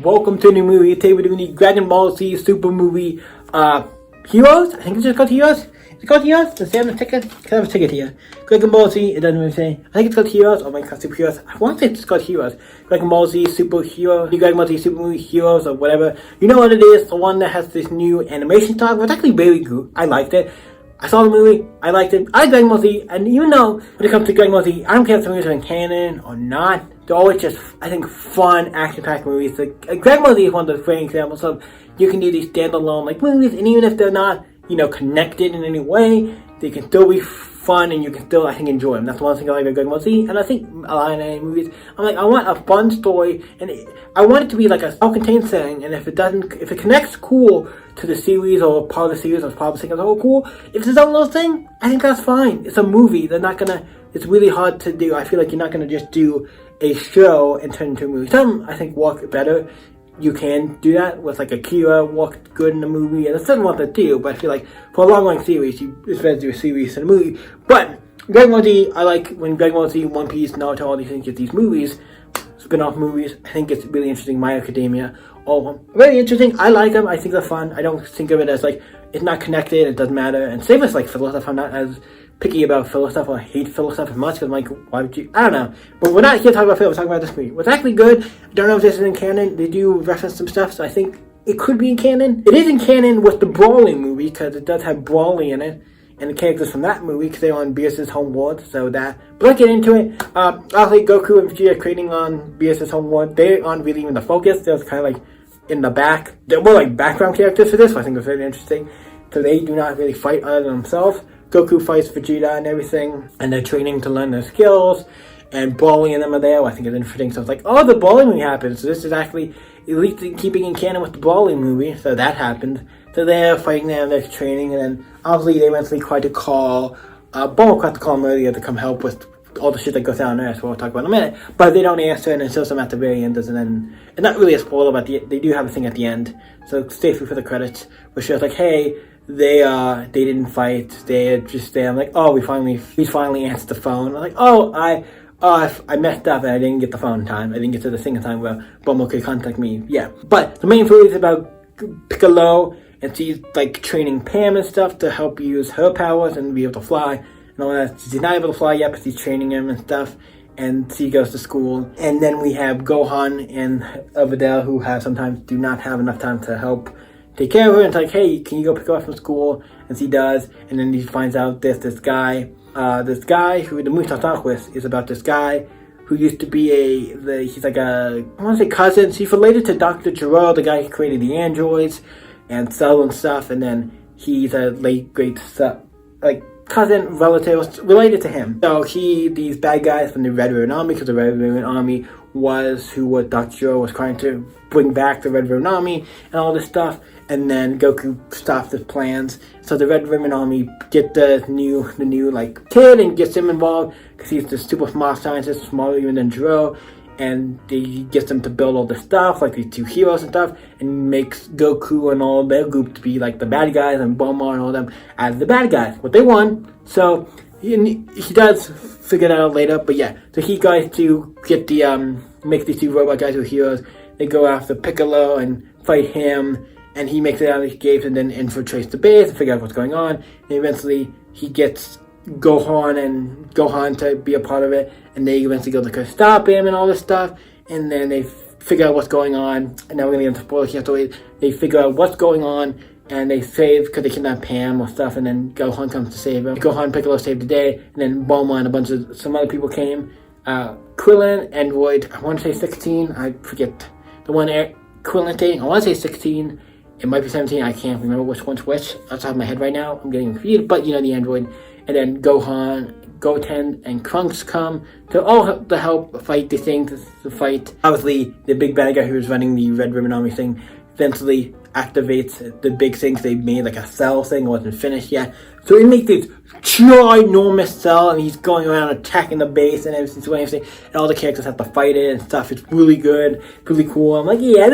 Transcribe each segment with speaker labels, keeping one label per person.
Speaker 1: Welcome to the movie. Today we're doing the Dragon Ball Z Super movie, Heroes? I think it's just called Heroes? Is it called Heroes? Does it have a ticket? Can I have a ticket here? Dragon Ball Z, it doesn't even say. I think it's called Heroes. Oh my god, Superheroes. I want to say it's called Heroes. Dragon Ball Z Superhero, the Dragon Ball Z Super movie Heroes or whatever. You know what it is? The one that has this new animation style. It's actually very good. I liked it. I saw the movie, I liked it. I like Dragon Ball Z, and even though when it comes to Dragon Ball Z, I don't care if the movies are in canon or not. They're always just, I think, fun, action-packed movies. Like Dragon Ball Z is one of the great examples of you can do these standalone movies, and even if they're not, connected in any way, they can still be fun, and you can still, I think, enjoy them. That's one thing I like about Dragon Ball Z, and I think a lot of anime movies. I'm like, I want a fun story, and I want it to be like a self-contained thing. And if it connects cool to the series or part of the series or part of the thing as a whole, cool. If it's its own little thing, I think that's fine. It's a movie. They're not gonna. It's really hard to do. I feel like you're not gonna just do a show and turn into a movie. Some I think work better. You can do that with Akira worked good in the movie, and it's certain what to do. But I feel like for a long series, it's better to do a series and a movie. But Dragon Ball Z, I like when Dragon Ball Z, One Piece, Naruto, all these things get these movies, spin-off movies. I think it's really interesting. My Academia, all of them, very interesting. I like them. I think they're fun. I don't think of it as it's not connected. It doesn't matter. And same as filler stuff. I'm not as picky about filler stuff or hate filler stuff as much because I'm like, why would you? I don't know. But we're not here talking about filler. We're talking about this movie. What's actually good, I don't know if this is in canon. They do reference some stuff, so I think it could be in canon. It is in canon with the Broly movie because it does have Broly in it and the characters from that movie because they're on Beerus's home world, so that. But let's get into it. Obviously, Goku and Vegeta creating on Beerus's home world. They aren't really even the focus. They're kind of in the back. They're more background characters for this, so I think it's very interesting. So they do not really fight other than themselves. Goku fights Vegeta and everything, and they're training to learn their skills, and Broly and them are there. I think it's interesting. So it's the Broly movie happened. So this is actually at least keeping in canon with the Broly movie. So that happened. So they're fighting there, and they're training, and then obviously they eventually tried to call, Bulma tried to call him earlier to come help with all the shit that goes down there, so we'll talk about in a minute. But they don't answer, and it shows them at the very end, doesn't end. And not really a spoiler, but they do have a thing at the end. So stay for the credits, which shows hey, they didn't fight. They're just there. I'm we finally answered the phone. I'm I messed up and I didn't get the phone in time. I didn't get to the thing in time where Bulma could contact me. Yeah, but the main story is about Piccolo, and she's training Pam and stuff to help use her powers and be able to fly and all that. She's not able to fly yet, but she's training him and stuff. And she goes to school. And then we have Gohan and Videl, who sometimes do not have enough time to help take care of her, and it's hey, can you go pick her up from school? And she does, and then he finds out there's this guy who the movie starts off with is about this guy who used to be he's I want to say cousin. He's related to Dr. Gero, the guy who created the androids and Cell and stuff, and then he's a late great cousin, relative, related to him. So these bad guys from the Red Ribbon Army, because the Red Ribbon Army was what Dr. Gero was trying to bring back, the Red Ribbon Army and all this stuff. And then Goku stops his plans. So the Red Ribbon Army get the new kid and gets him involved because he's the super smart scientist, smarter even than Gero. And he gets them to build all this stuff, these two heroes and stuff, and makes Goku and all their group to be the bad guys, and Bulma and all them as the bad guys. What they want. So he does figure that out later, but yeah. So he guys to get make these two robot guys who are heroes. They go after Piccolo and fight him. And he makes it out of the caves and then infiltrates the base and figure out what's going on. And eventually he gets Gohan to be a part of it. And they eventually go to stop him and all this stuff. And then they figure out what's going on. And now we're going to get into spoilers. You have to wait. They figure out what's going on. And they save because they kidnap Pam or stuff. And then Gohan comes to save him. Gohan and Piccolo save the day. And then Bulma and some other people came. Krillin, Android, I want to say 16. I forget the one Krillin dating. I want to say 16. It might be 17, I can't remember which one's which. Off the top of my head right now, I'm getting confused, but the android. And then Gohan, Goten, and Trunks come to help fight the thing, to fight, obviously, the big bad guy who was running the Red Ribbon Army thing. Eventually, activates the big things they made, like a cell thing wasn't finished yet. So it makes this ginormous cell, and he's going around attacking the base and everything, and all the characters have to fight it and stuff. It's really good, really cool. I'm like, yeah,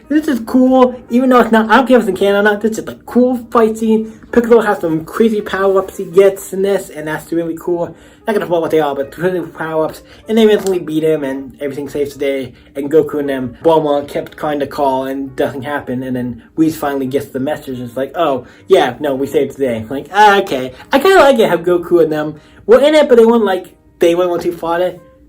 Speaker 1: this is cool, even though it's not, I don't care if it's in canon or not, this is just a cool fight scene. Piccolo has some crazy power-ups he gets in this, and that's really cool. Not gonna talk what they are, but crazy power-ups, and they eventually beat him, and everything saves the day, and Goku and them, Bulma kept trying to call, and nothing happened, and then Whis finally gets the message. It's like, oh, yeah, no, we saved the day. Like, okay. I kind of like it how Goku and them were in it, but they went too far.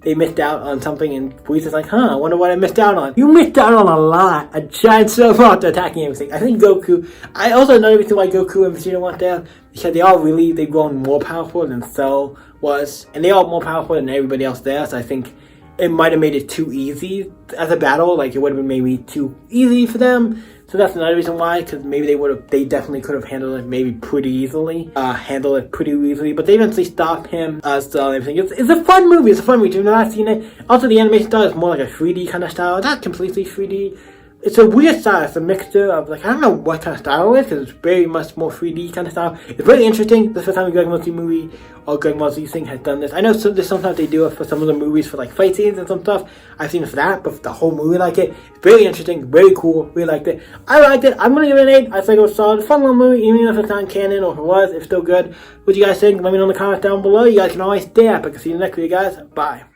Speaker 1: They missed out on something, and Whis is like, I wonder what I missed out on. You missed out on a lot. A giant cell after attacking everything. I think Goku, I also another reason why Goku and Vegeta went there, because they've grown more powerful than Cell was, and they are more powerful than everybody else there, so I think it might have made it too easy as a battle, like it would have been maybe too easy for them. So that's another reason why, because maybe they definitely could have handled it maybe pretty easily, but they eventually stopped him, so everything. It's a fun movie, if you've not seen it. Also, the animation style is more like a 3D kind of style, not completely 3D. It's a weird style. It's a mixture of, like, I don't know what kind of style it is, because it's very much more 3D kind of style. It's very interesting. This is the first time a Dragon Ball Z movie or Dragon Ball Z thing has done this. I know sometimes they do it for some of the movies for, like, fight scenes and some stuff. I've seen it for that, but for the whole movie like it. It's very interesting, very cool, really liked it. I liked it. I'm going to give it an 8. I think it was solid. Fun little movie, even if it's not canon, or if it was, it's still good. What do you guys think? Let me know in the comments down below. You guys can always stay up. I can see you next video, guys. Bye.